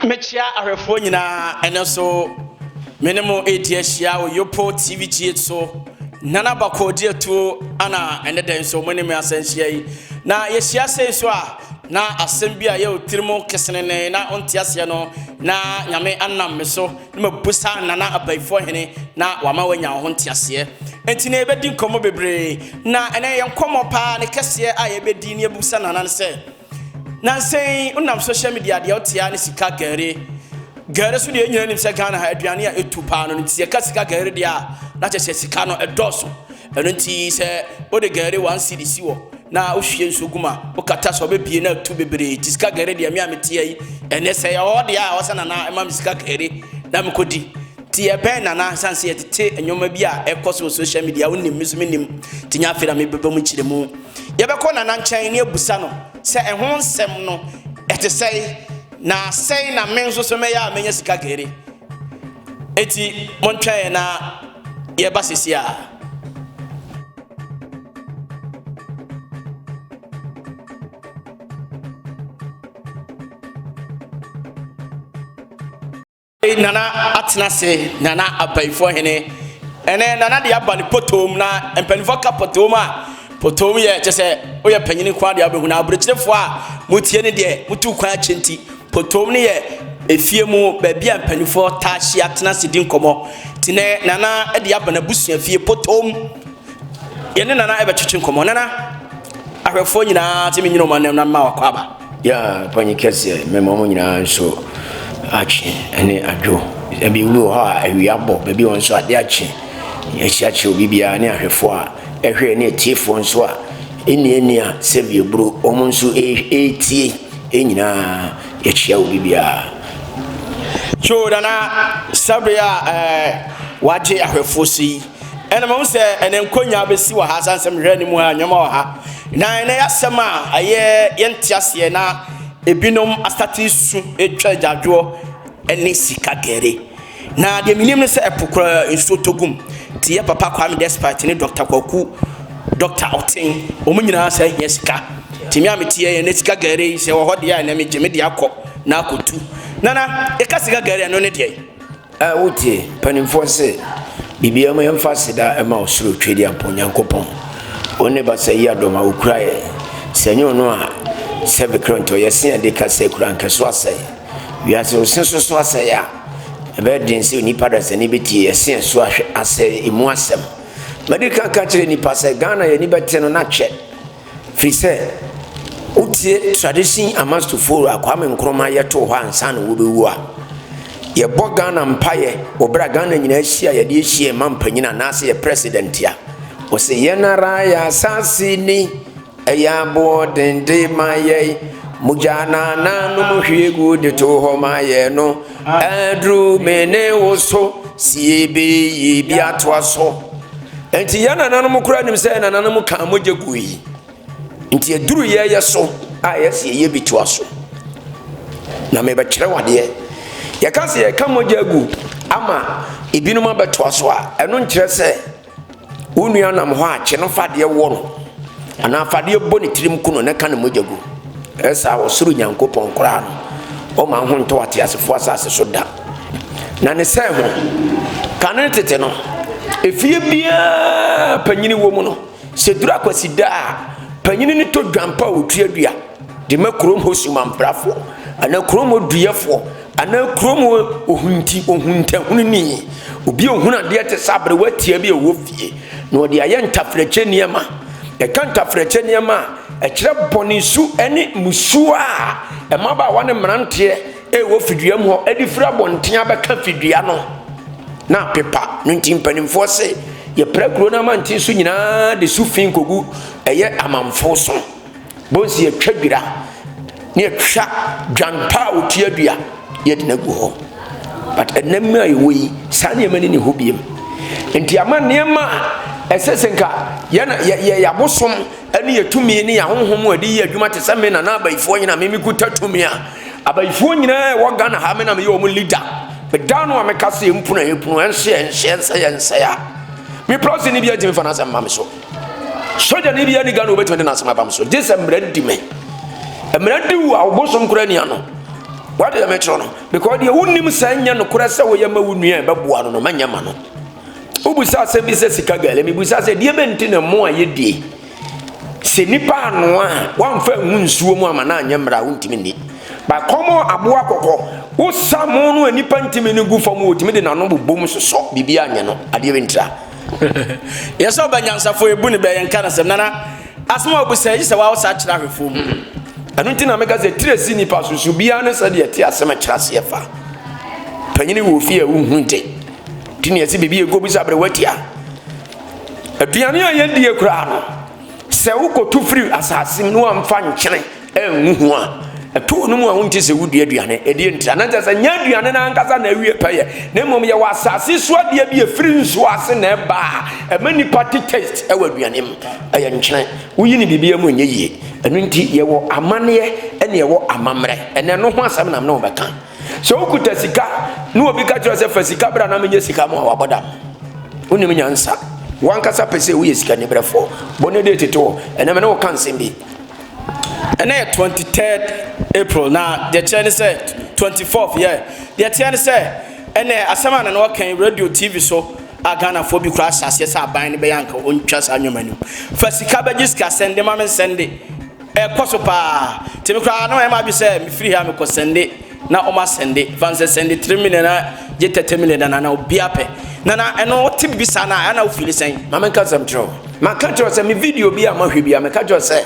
Mechia ahwefo nyina ene so menemo ediahia wo Yopo TV tie so nana bakodi eto ana ene den so meneme asanhia yi na yehia sei so a na asem bia ye otirimo kesenene na ontiase no na nyame anam me so na mabusa nana abaifo hene na wama wanya ho ntiase enti na ebedi nkomo bebre na ene ye nkomo pa ne kese a ye bedi ne ebusa nana ne se na sei unam social media de otia ne sika gare so de nyina nim se Ghana ha aduane a etu pa no nti ka sika gare dia na che sika no edoso eno nti se o de gare 1 cedi wo na o hwie nsoguma o kata so be bie na tu bebre ti sika gare dia me amete yi ene se ya o de a o se na ema sika gare na me kodi ti e ben na sanse yetete enyoma bi a ekoso social media wonnim mizuminim ti nya afira me beba mu kiremu ye be ko na nkyɛn ne abusa no se ehon nsɛm no ete sei na sei na menzo so me ya menya sika gere eti montwae na ye basisi a nana atena se nana abaifo hene ene nana de aba ne potom na empanifo ka potom a potom ye kyese oye panyini kwa de abehu na abrechefo a mutie ne de mutu kwa achenti potom ne ye efie mu ba bia empanifo taahye atena se din komo tine nana de aba na busua fie potom ye ne nana ebe twetwe komo nana ahwefo nyina timi nyino manam na ma wakwa ba ya panyikese memo nyina so achi ene adwo ebi wulu ha ewiabo bebi won so ade achi ye chiachi obi bia ne ahwefo a ehwe ne tifo nso a eni a sevie bro omo nso etie enyina ye chia obi bia choda na sabia waje ahwefo si ene mo se ene nkonya besi wa ha sansem hwe ni mu ha nyoma wa ha na ene yasema aye yentiase na ebinom astati su etwa jadwo ene sika gere na de minim ne se epokra insotogum ti ye papa Kwame Despite ne Dr. Kwaku Dr. Otin omunyina se yesika ti mi ametie ye ne sika gere se wo hode ya na me geme de akọ na akotu nana e ka sika gere no ne de wotie panimfo se bibia mo yemfasida ema osuro twedi amponyankopon one ba se ya doma ukraye senyo no a sebe kronto yesi de ka se kura nkeso asai wiase osenso so asai ya ebe din se ni pada se ni beti yesi so ahwe asai imu asem medika ka kire ni pase Ghana ye ni beti no na che free se utie tradition amas to follow Kwame Nkrumah yeto ho ansa na wo bewu a ye bo Ghana mpaye obra Ghana nyina hia ye de hia mampanyina na se ye president ya o se yenara ya sasi ni eya bo dende maye mujana na no muhwegu de to ho maye no adru mene woso siebe yi biato aso enti yana na no mukura nim se na no muka mojegu yi enti adru ye yeso a yesi ye bitu aso na me be kire wade ye ka se ye ka mojegu ama ibinuma beto aso a eno nkire se unua nam ho a che no fade wo no ana fade boni tirim kuno ne kan mojagu esa osuru nyankopon kora no o ma ho nto ate asefo asase so da na ne se ho kan tete no efie bia panyini wo mu no se dura kwasi da panyini ni to dwampa otuadua de makrom hosuma mprafo ana krom oduefo ana krom ohunta hunni obi ohuna de te sabre watia bi ewo fie no de aye ntafreche niema e kan ntafreche niema e kire bonisu ene musua e maba wane mrante e wo fidua mu ho edi fira bonten abeka fidua no na pepa ntim panimfo se ye prekro na mantin su nyina de su fin kogu eye amamfo so bonsi ye twadwira ne twa dwampa otuadua ye de nagu ho but enema yewi sane mani ne hobiem enti amaniema esesenka ya bosom ene yetumi ne ya honhom adi ye adwuma te same na abaifo nyina memi kutatumi a abaifo nyina wo Ghana ha me na me yo mu leader be dano amekase empuna ense ya mi prosi ni bia jimi fana se mama so soja ni bia ni Ghana obetwe na asema bam so this emradi me emradi wo a bosom kura ni ano what the metro no because the unim sanya no kurasa wo yama wunua be boa no manyama no ubusa se bi se sika gale mi busa se die benti na mo ayedie se nipa ano a wamfa hu nsuo mu amana anyamra wontimi ni ba komo aboa kokko wo samo no nipa ntimi ni gu fam wotimi de nano bobom soso bibia anye no ade bentra yeso banyansafo ebu ne be yenka na sem nana asma obusa yi se wa wo sa kira hwefo mu anu ntina meka se tiresi nipa susu bia ne se de te asema kira se fa panyini wo fie wo hunte tini esi bibia ego bisa bre watia aduane a yendie kura no se wo kotu free asasim no amfa nkyene enhu a eto no mu a wonte se wudua aduane edi ntra na nta se nya aduane na ankasa na awie peye na mom ye wasase so ade bi efiri nso ase na eba emani party taste e wa aduane m aye nkyene wuyi ni bibia mu nye yie enu nti ye wo amane ene ye wo amamre ene no ho asam na me beka so ukuta sika no obi ka tro se fa sika bra na menye sika mo abodam unim nyansa wankasa pese wo ye sika ne brefo bone de tito ene me no kan sembi ene 23rd April na the channel said 24th yeah the channel said ene asema na no kan radio TV so agana fo bi kura asase sa ban ne be yanka ontwa sa nwomani fa sika ba jiska sende ma men sende koso pa temi kura no e ma bi se mi free ha me ko sende na o ma sende fanse sende 3 million na je 30 million na obi ape na eno tibi sana na o feel sen ma men ka sam tro ma ka tro se mi video bi a ma hwe bi a me ka tro se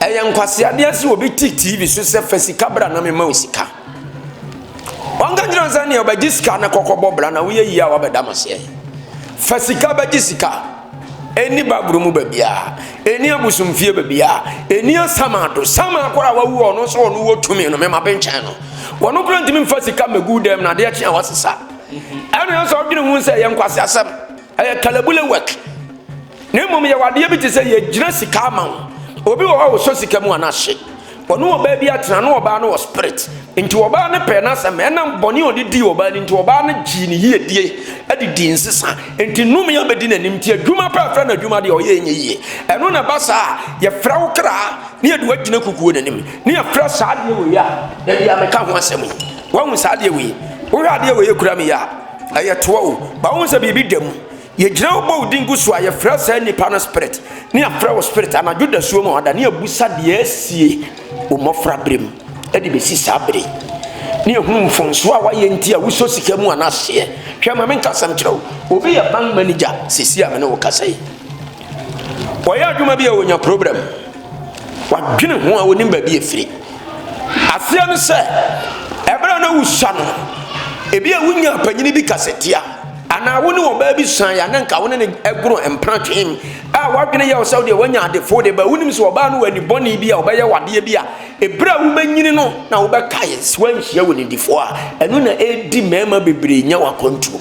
eyan kwase ade ase obi TV so se fa sika bra na me ma sika wanga jira san ne oba jiska na kokobo bra na wo ye yi a wa bedamase fa sika ba jisika eni baburu mu babia eni abusumfie babia eni asamado sama akora wa wu ono so ono wo tumi no me ma benchan no wono kro ntimi mfa sika megu dem na de a chia wasesa eno so odwene hu se ye nkwase asam aye kalabule work ne mom ye wade bi te se ye gira sika ma obi wo so sika mu anahye wono oba bi atena no oba no spirit nti oba ne pe na asam enam boni odidi oba ni nti oba ne gi ni yie die adidi nsesa nti num ya bedi nanim ti adwuma pa fra na adwuma de oye enye yie eno na basa ye fra wo kra ne adu agina kukuo nanim ne ye fra saade wo ya da bia me ka ho asem wo hu saade we wo ade we ye kura me ya aye to wo ba wo se bibi dem ye gira wo bo dingu so aye fra sa nipa no spirit ne afra wo spirit anadwo da suo mo ada ne abusa de asie o mofra brem edi besi sabre ne ehunu mfonso a waye ntia wuso sika mu anahye hwema men kasam kirawo obi ya bank manager sisi amene wo kasai oya adwuma bi a wonya problem wadwene ho a wonim ba bi efiri afia no se ebra na wusa no ebi a wonya panyini bi kasetia ana woni wo ba bi san ya nanka woni ne egro empratwem a wadwene ya osaw de wonya ade fo de ba wonim so oba no wani boni bi a oba wade bi a ebra wo banyini no na wo ba kai swan hia woni difo a eno na edi mema bebre nya wakontu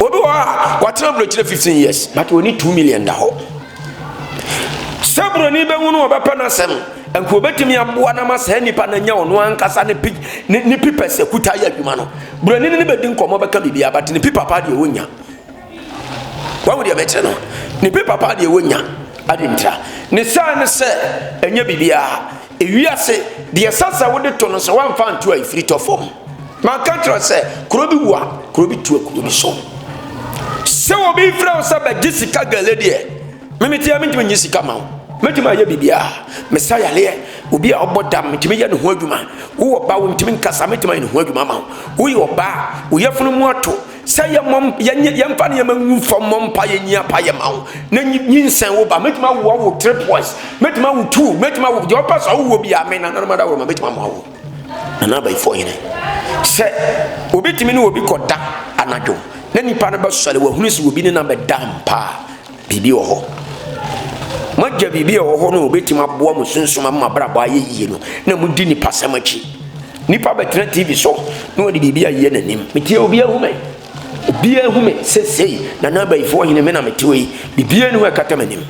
obi wa watena bro chire 15 years but we need 2 million da ho sabro ni be wonu oba pa na sem enko betimi aboa na masa nipa na nya ono ankasa ne ni pipese kuta ya adwuma no bro ni ne bedi nkomo beka bibia but ne pipa pa de wonya wa wo de betre no ne pipa pa de wonya adintra ne sa ne se enya bibia ewiase de sasa wo de to no so wan fa nto a ifiri to fom man kan tro se kuro bi wa kuro bi tu kuro bi so se wo bi fra o sa ba jisika gale de mimitia mintimi nyisika ma metima ya bibia mesaya le obi a obodam metimi ya ne ho adwuma wo ba wo metimi nkasa metima ne ho adwuma ma wo ye oba wo yefunu mu ato say mom ya mfa ne ma fom mom pa ya nyia pa ya ma wo na nyinsen wo ba metima wo 3 points metima wo 2 metima wo je opa so wo bi amen na na ma da wo metima ma wo na ba ifo yin se obi timi ne obi koda anadwo na nipa na ba sole wo hunu se obi ne na be dam pa bibi wo ho magya bibi wo ho no obetima boa mo sunsuma ma brabo ayeye no na mudi ni pasamachi nipa betra TV so no de bibi aye nanim metie obi ahume sesei na na ba ifo hine me na metiwe bibi anu akata manim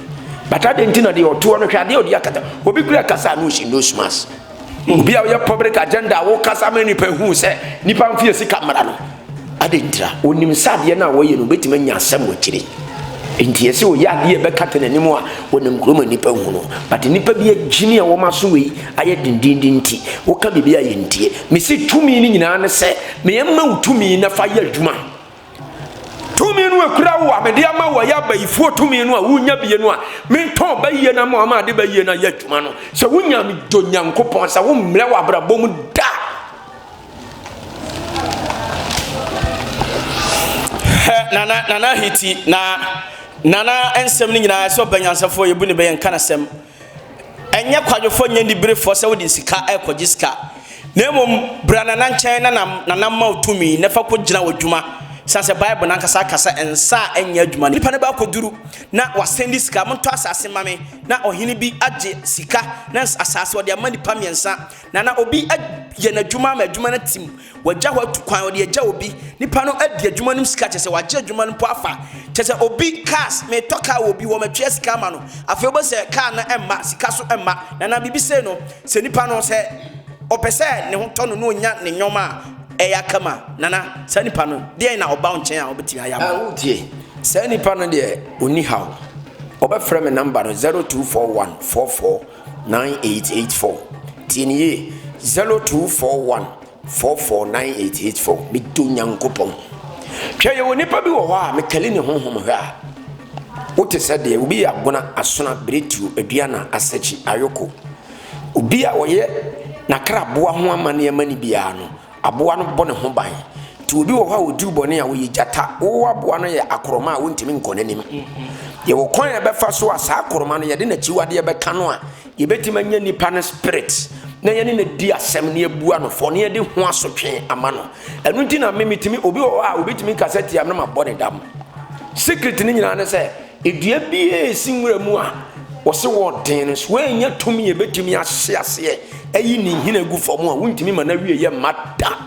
bata de ntina de oto no hwade odi akata obi kura kasa no shi no smas obi a ya public agenda wo kasa mani pa hu se nipa mfie sika mara no ade ntira onim sade na wo ye no betima nya asem wo kire nti yesi o ya de be kata nanim a wonam kroma nipa hu no but nipa bi agini a wo maso we aye dindindin nti wo ka bibia ye ntie me si tumi ni nyina ne se me yemma utumi na fa ye adwuma tumi no akura wo amede ama wo ya bayifuo tumi no a wunya bie no a me ton bayiye na ma ma de bayiye na ye adwuma no se wunya me do Nyankopon sa wo mre wa brabom da nana hiti nana ensem ni nyina so banyansafo yebu ne beyen kana sem enye kwadwofo nya ndi brefo se wodi sika ekogiska nemom brana na nchen na ma utumi ne fa ko gina wadwuma sanse bible na nkasa kasa ensa enya adwuma nipa ne ba koduru na wasendi sika monto asase mame na ohini bi age sika na asase wodi amani pamiensa na obi ye na adwuma ma adwuma na tim wagya ho atukwan wodi agya obi nipa no adi adwuma nim sika chese wagya adwuma no po afa chese obi cars me toka obi wo matwe sika ma no afa obo se car na emma sika so emma na bibi se no se nipa no se opese ne ho to no nya ne nyoma eya kama nana sanipa no de na oba nchen a obeti aya utie sanipa no de oni how obefrɛ me number 0241449884 tinie 0241449884 me do Nyankopon hwɛ ye onipa bi wɔ hɔ a me kale ne honhom hwɛ a wote sɛ de obi abona asona bretu aduana asechi ayoko obi a wɔyɛ nakraboa ho amane amani bia no aboa no bone ho ban ti obi wo ha oduru bone a wo yigata wo aboa no ye akroma a wontimi nkonanim ye wo kwan e be fa so asa akroma no ye de na chiwade ye be ka no a ye betima nya nipa no spirit na ye ne di asem ne abua no fo ne ye de ho asotwe ama no enu nti na memitimi obi wo a obetimi kaseti am na ma bone dam secret ni nyina ne se edua bi esinwura mu a wo se wo den no so enya tumi ye betimi ahye ase ayi ni hina gu fo mu a wontimi ma na wie ye mada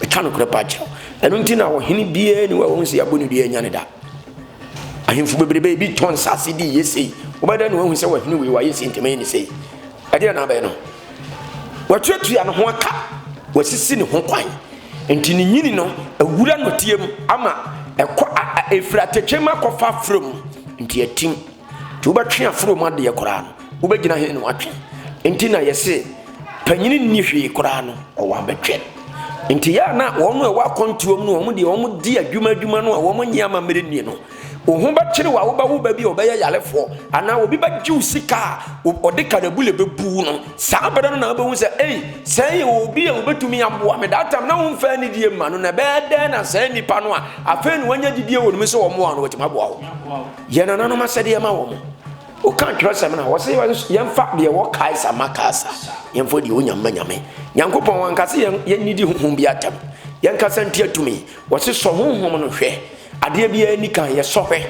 e kan kure pacha enu nti na wo hini bie ni wo se aboni dua nya ne da ahemfu bebrebe bi ton sase di yesi wo bada ni wo se wo hini we wa yesi ntimi ni sei ade na ba no wo tuatua no ho aka wo sisi ne ho kwan enti ni nyini no awura no tiem ama ekọ efra tetwema kofa from nti atim ti wo betwe afro mu ade ekora no wo begina he no atwe enti na yese panyini ni hwe ekora no o wa betwe enti ya na wo no e wa kontuom no wo de wo di adwuma no wo nyama mere ni no ohun ba kire wa wo ba bi obeya yalefo ana obi ba giu sika o de kanabule bebu no sa bada no na obehu se say obi a obetumi aboa me that time na wo mfa ni die ma no na be de na say nipa no a afa ni wanya gidie wo no se wo mo ano wetima aboa wo ye na no ma sede ma wo mo o kan tro se me na wo se ye mfa de wo kai sa makasa ye mfo de onyam nyame Nyankopon wankase ye nidi honhom bi atam ye nkasa ntia tumi wo se so honhom no hwe ade bia ani kan ye sohwe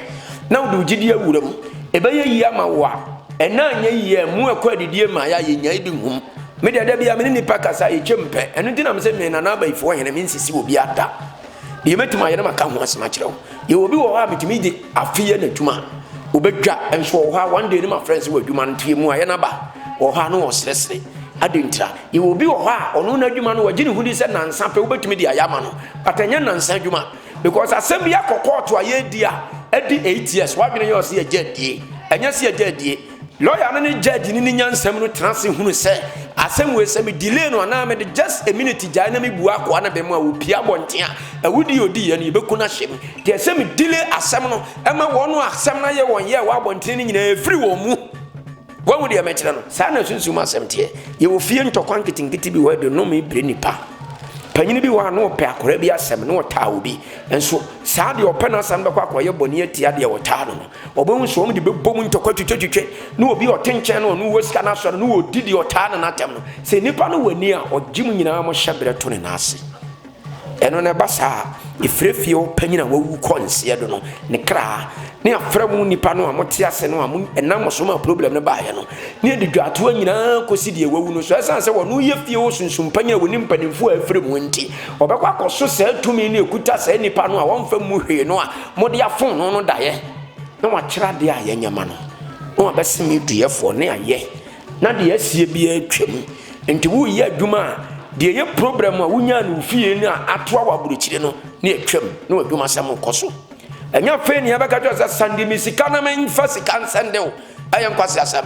na wo gidi awuram ebe ye yi ama wo a ena anya yi mu akwa adidie ma ya ye nya idi hum me de bia me ni pakasa e chempe eno ntina me se me na na baifo hene me nsisi obi ada de metuma ye na maka ho asema kirewo ye obi wo ha metumi de afiye na tuma obedwa enso wo ha one day ni my friends wo adwuma ntie mu aye na ba wo ha no wo sresre adentra ye obi wo ha ono na adwuma no wagine hudi se nansa pe obetumi de ayama no patanya nansa adwuma because asem ya kokoto aye dia edi 8 years wa bine yo se agedie enya se agedie lawyer no ne judge ni nyansam no transe hunu se asem we se me delay no na me just a minute jai na me bua kwa na be mu a opia bontea awudi odi ye no beku na hye de asem delay asem no ema wono asem na ye won ye wa bontea ni nyina free wo mu wo mu de me kire no sa na sunsun asem te ye wo fie ntokwan kitingiti bi we de no me bre nipa panyini bi wa no pe akora bi asem no ta obi enso saa de opena asem be kwa akoye boni atia de wota no obo so om de bebom ntokwa twetwetwe no obi otenchen no no wosika na so no odidi ota na natem no se nipa no wani a ogim nyina mo hyebere to ne nase eno ne basa ifrefie panyina wawu konse do no ne kra ne afra mu nipa no amote ase no am enam so ma problem ne ba ye no ne de dwato nyina kosi de wawu no so esan se wo no ye fie wo sunsum panyina woni mpanimfo afre mu nti obekwa koso se tumi ne ekuta se nipa no a wonfa mu hwe no a mode afon no no daye na wa kira de a ye nyama no no abesemi duefo ne aye na de asie bi atwam nti wo ye adwuma de ye problem a wunya no fie ni a atoa wa buruchire no ne atwam na wadwuma sam koso enya fe ne yabaka to sa sande mi sika na men fa sika nsande o ayen kwase asam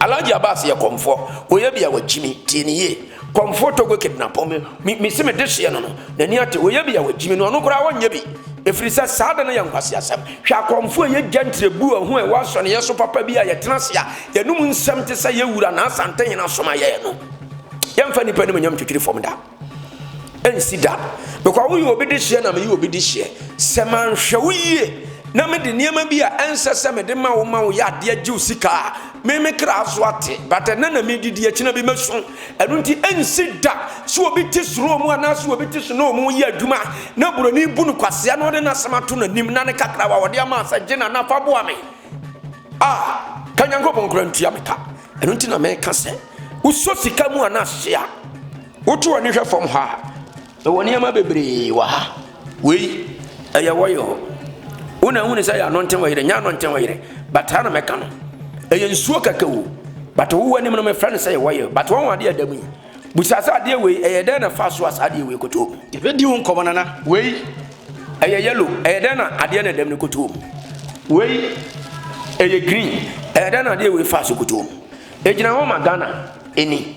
alaji abas ye komfo oye bia wajimi tieniye komfo to go kidnap mi se me de hye no na ni ate oye bia wajimi no no kura wonye bi efrisa sada na yen kwase asam hwa komfo ye gantrebu ho e waso ne yeso papa bia ye tenase a ye num nsam te sa ye wura na asante hina soma ye no yemfa nipa ne manyam twitwiri fom da ensida because wo obi de hye na me obi de hye seman hwe na me de niema bi a ensese me de ma wo ya de agiu sika me kra so ate but na me didi akina bi maso enu nti ensida so obi ti suro mu ana so obi ti so mu ya adwuma na buroni bu no kwase na ode na samato na nim na ne kakra wa ode ama asaje na fa bo ame kanyango bon krantia meka enu nti na me ka se uso sika mu ana hye a wotu ani hwe fom ha e woni ama bebre wa ha wei aya woyo una hunu say anointing wa yire nya anointing wa yire but ha na meka no eye nsuo kakawo but wo wani me no friend say woyo but won wade adamu busasa ade we eye den na fa so asade we koto e di hu nkomo nana wei eye yellow eye den na ade na dam ne koto wei eye green eye den na ade we fa so koto e gina ho magana eni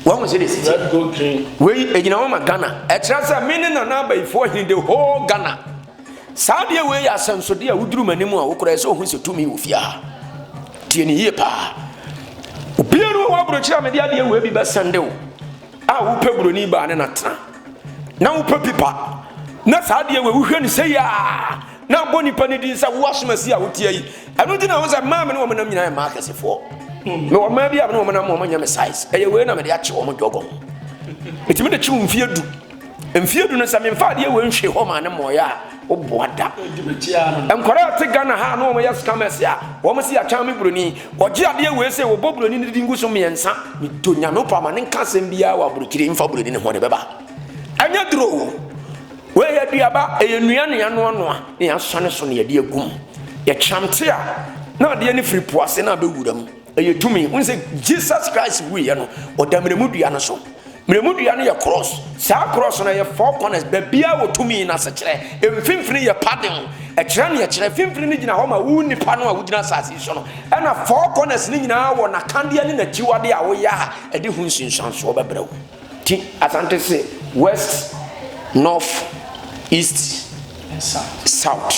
one was this red gold green wei e gina ho magana e trasa mini na na ba ifo hin the whole Ghana saade we ya sansode a wuduru manimu a wokora se ohun se tumi ofia tieni ye pa obiero wa brochira me dia de we bi ba sande wo a wo pe broni ba ne na tena na wo pe pipa na saade we wo hwe ni se ya na boni pani din sa wo asomasi a wotie yi anu di na wo sa ma me no mo nam nyina ma akasefo me wo ma bi a no mo nam mo nya me size eye we na me de a che wo mo jogo etimi de chi wo mfie du mfie du no sa me mfa de we nhwe ho ma ne mo ya oboada enkora te Ghana ha no mo yes commerce ya wo mo si atwa me broni oje ade we se wo bobroni ni dingu so miensa mi to nya no pa ma ne nkasem bia wa burukiri mfa broni ne ho ne beba anya duro we ya duaba e nua ne ano ano a ne ya sone so ne ya de agum ya chamte a na de ne free poase na be wuram e tumi unse Jesus Christ we ya no odamremu dua no so mremu dua no ye cross sa cross na ye four corners be bia wo tumi na se kire emfimfini ye padding e kire ne ye kire fimfini ni gina ho ma wu nipa no a wo gina sase so no e na four corners ni gina wo na kandia ni na jiwade a wo ya e de hu nsinsan so be brew ti asante se west north east south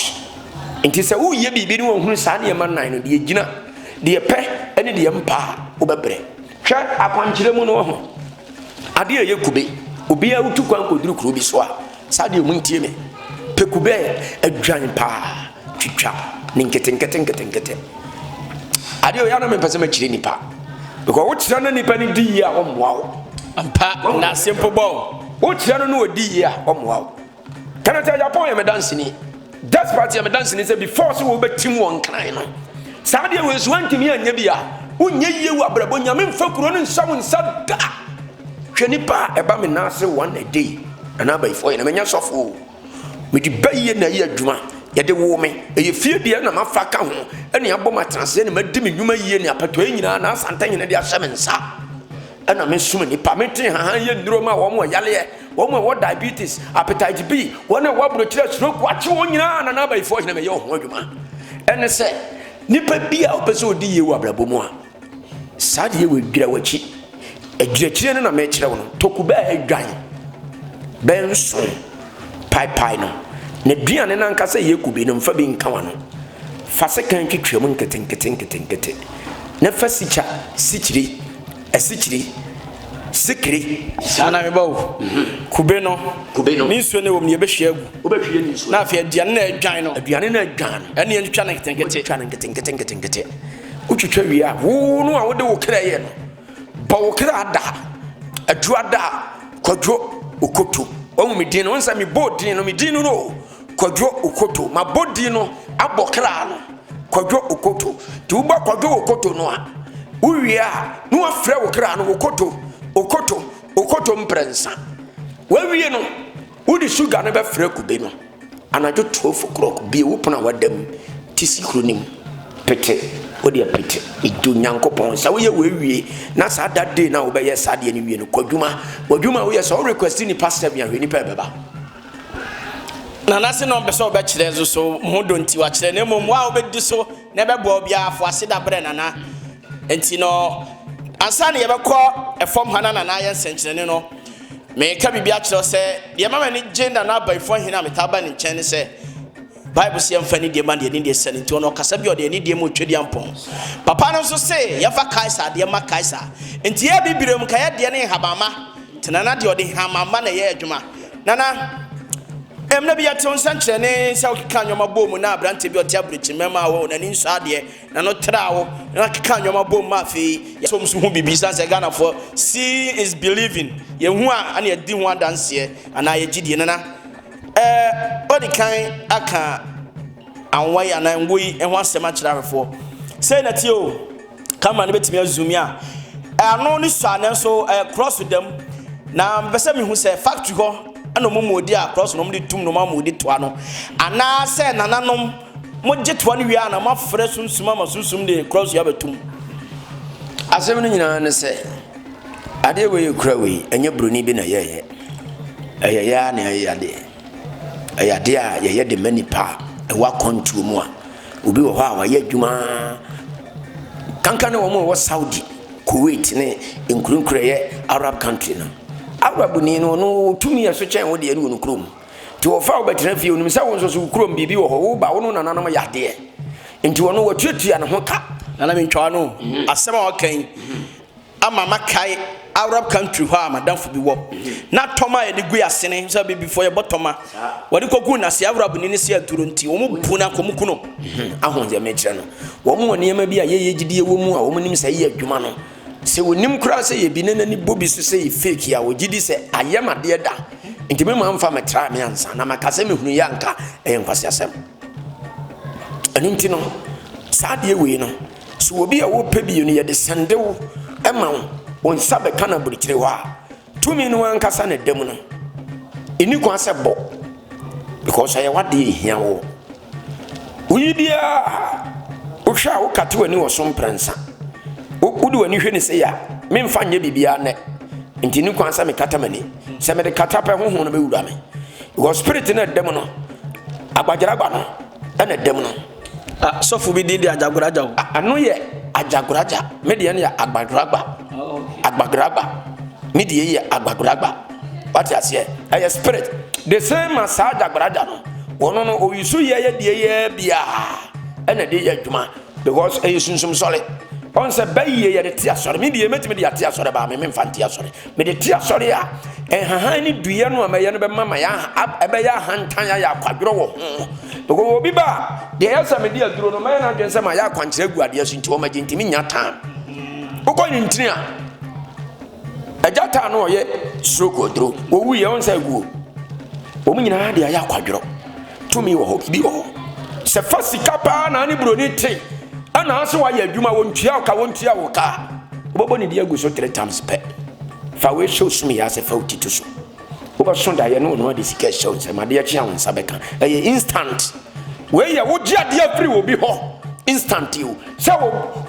enti se wo ye bibi ni wo hu sa ne ma nan no de gina de pe ene de mpa wo be bre hwe akwankire mu no ho ade ye kube obi a utu kwan ko duru kuro bi so a sade mu ntie me pe kube adwan pa twitwa ni nkete ade o ya na me pese ma kire nipa because wo tira na nipa ni di ya o moa ampa na simple ball wo tira no odi ya o moa kana ta Japan ya me dance ni that party ya me dance ni say before so wo betim won kan no sade we so antimi anya bia unye ye wo abrabo nyame mfa kuro no nsa wo nsa da hwenipa eba me na se one a day ana ba ifo ye na menya sofo me di baye na ye adwuma ye de wo me ye fie bia na mafa ka ho ene abo matranse ne madi me nnwuma yie ne apato nyina na asanta nyina de ahye me nsa ena me sum nipa me tin ha ye nduro ma wo mo yale wo mo wo diabetes appetite B wona wo bro kire stroke wache wo nyina na ba ifo ye na me ye ho adwuma ene se nipa bia opeso odi ye wo abrabo mu a sade ye we dwira wachi ejirechire na me kire wo no tokuba adwan benso pai no na duane na nkasa ye kubi no mfa bi nka wa no fa se kan twitwam nkete na fa sichiri sikiri sana me bawo kube no ni nsuo ne wom ne be hwe agu obehwe ni nsuo na afia aduane na adwan no ene ntwa na nkete utwitwa wi a wo no a wode wo kra ye no ba wo kra ada aduada kwadwo okoto omu medin no nsa me bodin no medin no kwadwo okoto ma bodin no abokra no kwadwo okoto ti uba kwadwo okoto no a uwia no afre wo kra no okoto mprensa wawie no wodi sugar no be frɛ kube no anajo 12 o'clock bi wo pona wadam tisi kronim pete wodi apete idu nyankopon sa wo ye wawie na sa that day na wo be ye sa de ni wie no kwadwuma wo ye so request ni pastor bia hwe ni pa beba na nase no beso be kire so ho donti wa kire na mom wa obedi so na be bo bia afo aseda bre nana enti no ansa na ye be ko efom hana na ye nsenkire no me ka bibia kire se de mama ni gender na ba ifo hina metaba ni nchen se Bible say amfani de man de ni de sene nti ono kasa bi o de ni de mo twedi ampon papa no so say ya fa kaisa de ma kaisa enti ya bibirem ka ya de ne habama tenana de o de hamama na ye adwuma nana emna bia te onsan kire ne sa okika nyoma bom na abrante bi o te abrechi mema wo na ni nso ade na no tra wo na kika nyoma bom ma fe so mso hu bibi san se Ghana for see is believing ye hu a na ye di hu adanse ana ye gidie nana odi kan aka anwai ana ngoi ehwo asema kira refo say na ti o kama ne betimi azumi a ano ni so anan so cross with them na mbese mi hu say factory ho ana momodi a cross no mde tum no mamodi to ano ana say nananom moje to ano wi ana mafre sunsum ama sunsum de cross ya betum asem no nyina ne say ade we kura we enye broni bi na ye ya na ya de ayade a ye de manipa wa control mu a obi wo ha wa ye adwuma kankane wo Saudi Kuwait ne nkrunkure ye Arab country na Arab ni no tumi so chen wo de enu no krom ti wo fa wo betena fie onum se wo so krom bibi wo ho wo ba wo no nananom yade enti wo no wo tuatua ne ho ka na me ntwa no asema wa kan ama makai Arab country ho madam fu bi wo na toma ye de gu asene so be before ye botoma wodi kogu na se Arab ni se aturo nti wo mu bu na komuku no ahonje me kire no wo mu ne ma bi a ye gidie wo mu a wo mu nim se ye adwuma no se wonim kura se ye bi ne nani bobi so se ye fake ya wo gidi se ayemade da nti me ma mfa metra me ansa na makase me hunu ya nka enkwase asem anunti no saade we no so obi a wo pebi no ye de sendewo ema on sabe kana burikire wa tumi no ankasa na dem no eni kwa se bo because I wade hia wo uyidia uhwa wo kate wani wo so mprensa udu wani hwe ne se ya memfa nya bibia ne nti ni kwa sa me kata mani se me de kata pe honhon no be wura me because spirit na dem no agbajara gba no na dem no sofu bi di ajagoraja wo ano ye ajagoraja me de ya agbajara agbagragba midi ye agbagragba what you say a spirit the same as agbagragba no wono no oyisu ye de bia ena de ye dwuma because e sunsum sole on se baye ye de tia sore midi ye metimi de tia sore ba me mfanti asore me de tia sore a hahan ni duye no amaye no be mama ya ebe ya hantan ya akwadro wo because obi ba de esa me de aduro no maye na dwense ma ya kwankire guade so nti o magentimi nya tan uko ni ntiria ajata no ye stroke odro owu ye on say guo omu nyina de aya kwadro tumi wo ho bi wo se fasika pa na ni broni te ana aso wa ye adwuma wontua ka wontua wo ka obobo ni de agu so 3 times pe fa we show sumi ya se fa utito so oba sonda ye no de sika show se ma de chia won sabeka e instant we ye wo gia de free wo bi ho instant you so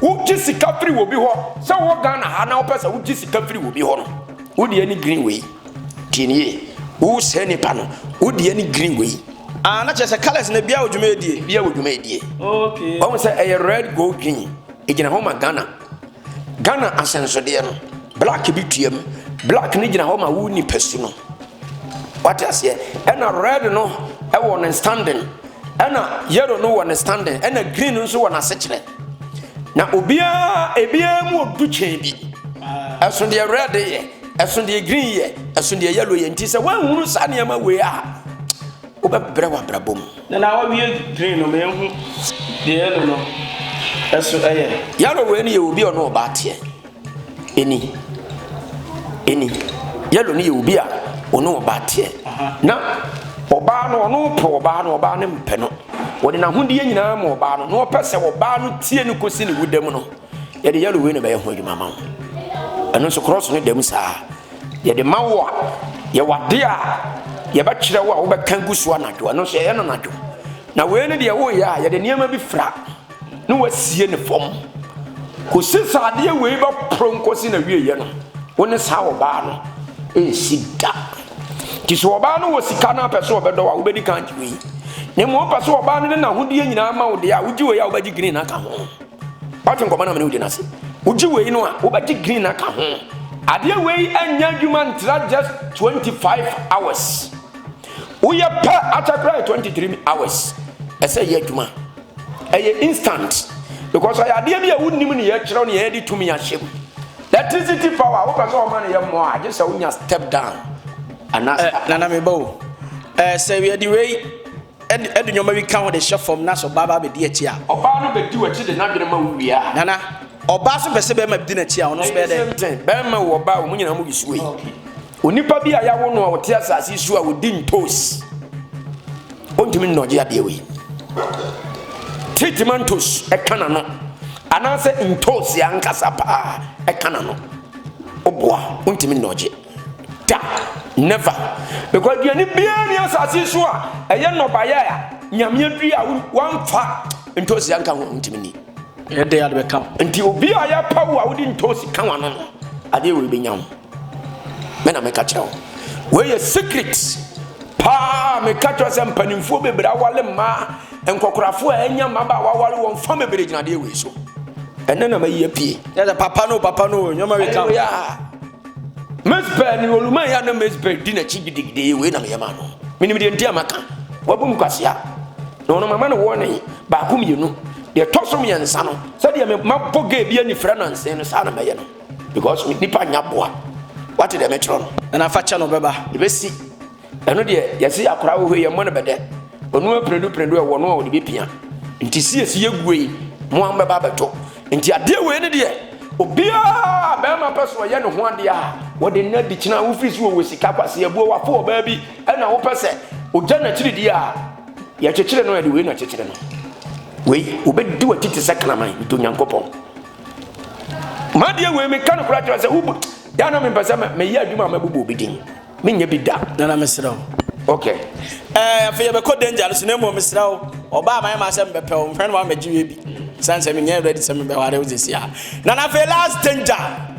wo jisika free wo bi ho so wo Ghana ha na wo pesa wo jisika free wo bi ho no wo de any green way tinie wo se ni pa no wo de any green way na chese colors na bia odwuma edie okay o say a red gold green e gina ho ma Ghana asenso de no black bi tuam black ni gina ho ma wo ni pesu no what I say and a red no e won standing ana yellow no one standing ana green nso wona sekire na obia ebia mu odu chen bi eso de red ye eso de green ye eso de yellow ye nti se wan hunu sa ne ma we a obebre wa brabom na wa wie green no me hu de yellow no eso yellow we ni ye obi ono ba tie eni yellow ni ye obi a ono ba tie na oba no ono po oba no mpe no wodi na hunde nyina ma oba no no pese oba no tie no kosi ne wudam no ye de yalo we no be ho adwuma ma eno so cross no dem saa ye de mawo ye wade a ye ba kire wo a wo be kan gusu anadwo no so ye no nadwo na we ne de wo ya ye de niam bi fra no wasie ne fom kosi saade we ba pronkosi na wie ye no woni saa oba no e sida Kiso oba no wo sika na peso obedo wa obedi kan jiwe ne mo peso oba no na hudie nyina ma wo de a ujiwe ya obedi green aka ho what nkoma na me udi na se ujiwe no a obedi green aka ho ade we anya adwuma ntra just 25 hours we ya pa atakra 23 hours ese ye adwuma eye instant because I ade bia wonnim ne ye kire no ye di tumi ahyem electricity power wo peso o ma ne ye mo a just say unya step down nana me bo say we the way edu nyoma we kan the chef from na so baba be di achi a oba no be di wachi de na dwene ma wia nana oba so pese be ma di na achi a ono so be de be ma wo ba wo nyina mo bisuwe onipa bi aya wo no a wo te asase su a wo di ntos ontimi noje ade we treatmentos e kana no anase ntos ya nkasa pa e kana no oboa ontimi noje da never because the any biani asase so a eye no ba ya nyame adui a wamfa ntosi anka ho ntimini e de ya be kam nti obi a ya pawo a wodi ntosi kan wano ade we be nyam me na me ka kire we ye secret pa me ka kire sem panimfo bebra wale ma enkokorafo a enya ma ba wawale won fa me bere gina de we so enne na mayi apie ya papa no nyoma we kam Mesper ni oluma ya na mesper di na chigidide we na me ma no minim de ntia maka wabum kwasia no no mama no woni ba kum yenu de tosom yensa no se de me maboge bia ni fra na nsen no sa na meye no because nipa nyaboa what de metro no na facha no beba e besi eno de yesi akora wo ye mo na bede onu predu e wo no wo de bepia nti siesi yegui mo am beba beto nti ade we ne de obia be ma peso ye no ho ade a wo de na di kina wo fisi wo sika kwase abuo wa fo ba bi e na wo pese o jana chiridi a ya chechire no ya de we na chechire no we obedi wa titi sakraman to nyankopon ma de we me kan kura twa se wo ya na me pese me ya adwuma ma bubu obidin me nya bi da na mesra okay afeye be ko danger so na mo mesra oba ma ma se mbepe o mfrend wa mejiwe bi sanse me nya ready se me be ware uzesi ha na fe last danger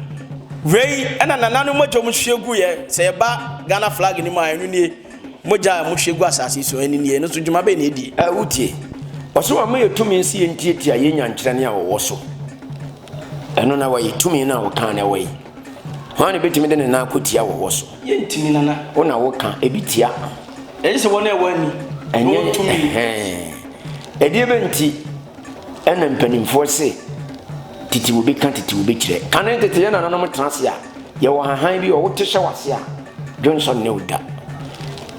we ena nana no mojo mo hwegu ye se ba Ghana flag ni ma enu nie moja mo hwegu asase so eni nie no so djuma be na edi utie oso ma yetumi nsi entieti a yenya nkyerane a wo so eno na wa yetumi na wo kan na wa yi hwane betimi de na akotia wo so yentimi nana wona wo kan ebitia se wona e wani enye tumi edi benti ena mpanimfo se titi wo be kan titi wo be kire kan tete ye na nanom transia ye wo hahan bi wo tehye wase a Johnson ne uda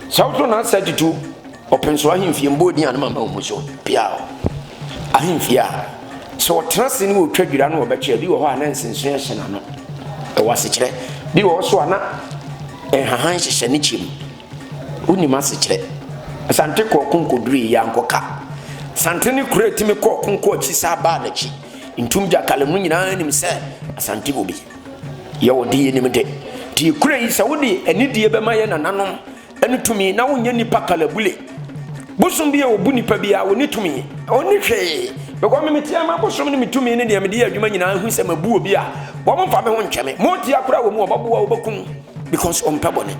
sauto na satitu openso ahimfie mbodi an mama wo so pia ahimfie a so transi ni wo twadwira no wo be kire bi wo ho anansenso ye hye na no e wase kire bi wo so ana hahan hye ne chim uni mase kire asante ko konkoduri ya nkoka sante ni kureti me ko konko chi sa ba na chi ntum ja kalemu nyina nim se asante bobi ye wodi ye nim de ti kurei sa wodi anidie be ma ye nananom enutumi na wonye nipa kalabule busum bi ye obu nipa bia woni tumi oni hwe beko me metia ma busum ni mitumi ne de me de adwuma nyina hu se mabu obi a wo mfa me ho nkyeme mo ti akura wo mu obabu wa obakum because on pebone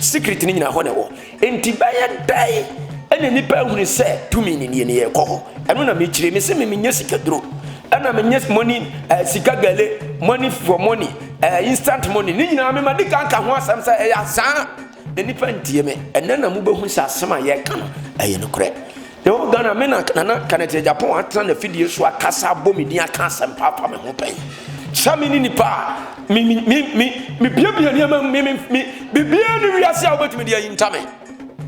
secret ni nyina ho ne wo enti baye dai ene nipa hunu se tumi ni ne ye ko eno na me kire me se me nya sikaduro ena me nya money sikagale money for money instant money ni nyina me ma di kan ka ho asam sa ya san nipa ntie me ene na mu behu sa asam ye ka no aye no kore de o Ghana me na kanete Japan atra na fidie so akasa bomi din aka asam papa me ho pen sami ni nipa mi bia ni ma mi bia ni wiase a obetumi dia yintame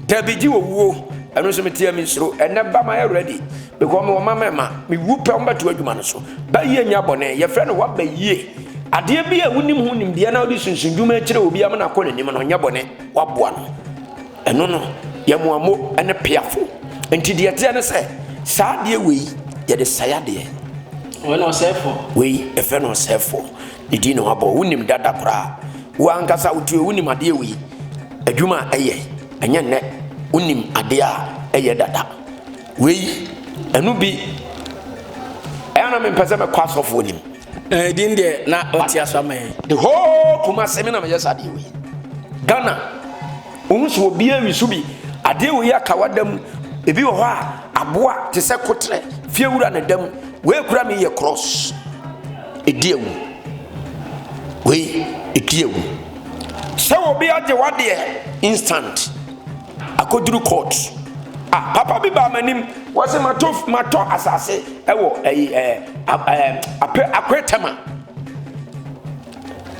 dabiji wo eno so metia mi suro ene ba ma ready because me mama me wu pe mbato adwuma no so ba ye nya bone ye fre no wa ba ye ade bia wonim hu nim bia na odi sunsunjuma kire obi am na kɔ nanim no nya bone wa boa no eno no ye moamo ene piafo enti de te ne se sa de we ye de saya de we no sefo we e fe no sefo idi no abo wonim dada kra wa ankasa utue wonim ade we adwuma eye enya ne wonim ade a eye dada we enu bi ana me pese me kwasofo wonim din de na otia so me the whole kuma semina me just ade we Ghana so obi awisu bi ade wo ya kawadam ebi wo ho a aboa te se kotre fie wura ne dam we kura me ye cross ediewu we ediewu se obi age wade instant akoduru court papa bi ba manim wase mato asase ewo akwetama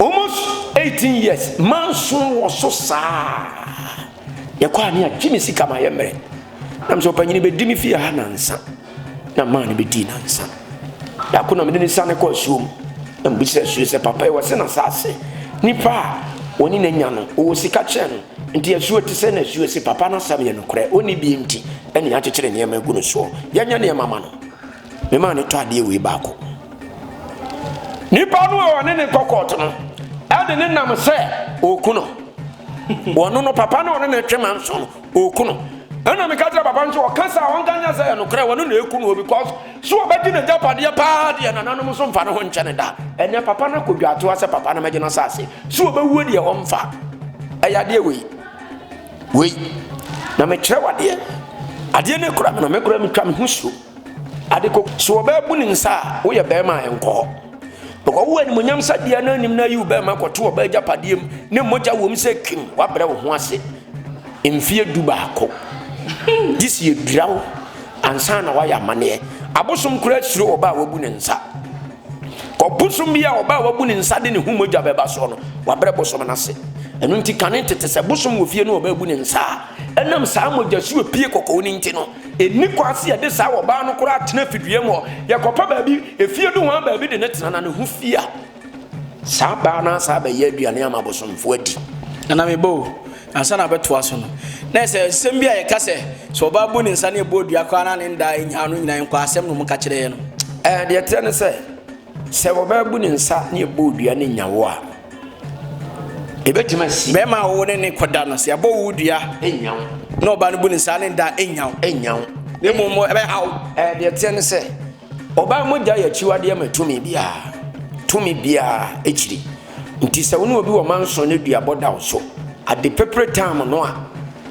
almost 18 years manson was so saa ye kwa ni agimi sika ma ye mere nam so panyini be dimi fi ha nansa na man be di nansa ya kuna me ni sane ko suom am bi se papa e wase na sase nipa oni na nya no o sika che no nti asuo te se na asuo se papa na sam ye no kore oni bi nti ene ya chekere ne ma gu no so ya nya ne mama no me ma ne to ade we ba ko nipa no o ne kokot no ade ne nam se okuno wono no papa no ne twema nso no okuno ana me kadra papa nso o kasa won ganya se no kore wono na ekuno because so obedi na japade pa de na nanom so mfa no ho nche ne da ene papa na kodwato ase papa na meje no sase so obewuo de o mfa ayade we na me kire wade ade ne kura me no me kura me twa me husu ade ko so obebu ni nsa wo ye be ma enko because wo ani monyam sadia na nim na yu be ma kwoto oba japade ne moja wo mse kim wa bre wo ho ase emfie dubaako this ye draw ansa na wa ya mane abosom kura suro oba wabu ne nsa ko bosom bia oba wabu ne nsa de ne hu moja be ba so no wa bre bosom na se enu nti kanen tete se bosom wo fie no oba bu ne nsa enam sa moja su pie kokko ni nti no eni kwase ya de sa oba no kura tena fidue mo ye kopa ba bi efie du ho ba bi de ne tena na ne hu fia sa ba na sa ba ye aduane ama bosom fo adi ana me bo ansa na beto aso no na se sembia ye kase so oba bu ne nsa ne bo dua kwa na ne nda nya no nyina nkwa asem no muka kire ye no de tete ne se oba bu ne nsa ne bo dua ne nyawo a ebetima si be ma wo ne koda no se abo wo dua enyawo na oba no bu ne nsa ne nda enyawo ne mo ebe hawo de tete ne se oba moja ya chiwade ma tumi bia echiri nti se wo no obi wo manso ne dua boda wo so ade pepre time no a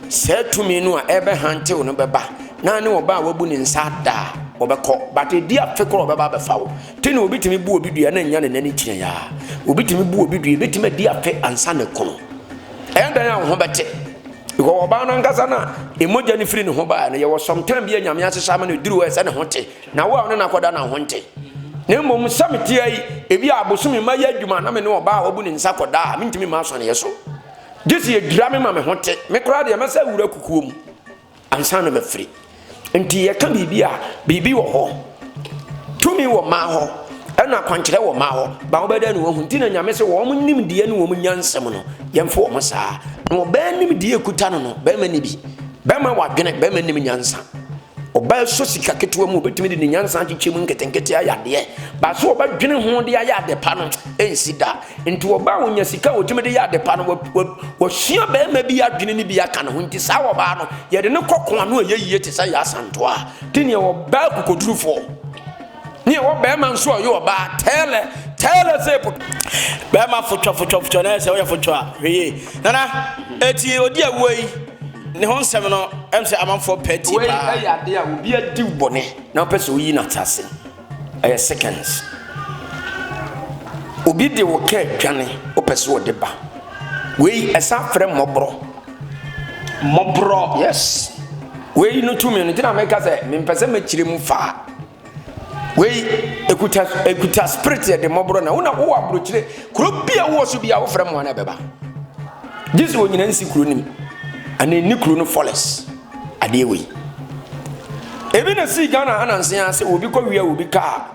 se tumi no a ebe hante wo no beba na ne oba wabu ne nsa da obekọ but di afekọ obeba befa wo tene obi timi bu obi dua na nya ne nani kire ya obi timi bu obi dua betimi di afe ansa ne kono enda ya ho bete because oba no ngasa na emoja ni free ne ho ba na ye wo sometime bia nyame asesa ma ne duru we se ne ho te na wo ne na koda na ho nte ne mom samiti ai ebi abosumi ma ya adwuma na me ne oba wabu ne nsa koda me ntimi ma so ne yeso disi ye drama ma me ho te me kra de ma sa wura kukuom ansa no be free nti ye ka bibi wo ho tumi wo ma ho ena kwankire wo ma ho ba wo beda no ho nti na nyame se wo mo nim die no wo mo nyansem no yemfo wo mo saa no ba nim die kuta no ba ma ni bi ba ma wadwene ba ma nim nyansa oba so sika ketewa mu obetimi de nyansa chichemu nketenkete ayade ba so oba dwene ho de ayade pa no ensida nti oba wonya sika otimi de yade pa no wo hia ba ma bi adwene ni bi aka no nti sa oba no ye de ne kokko ano ayeyiye te sa ya santo a tini oba kokodurufo ni oba ma nso yo oba tele se ba ma foto na se wo foto a hweye nana eti odi awoi ne ho nsem no emse amanfo peti ba we ayade a obi adi bone na pese oyi na tase seconds obi de wo ka twane o pese wo de ba we esa frem mobro yes we no tumi no tina make say me pese me kire mu fa we ekuta spirit de mobro na una wo abro kire kuro bia wo so bia wo frem wo na beba this wo nyina nsi kuro nim ane ni kuro no forest ade we ebi na si Ghana ananse ase obi ko wia obi ka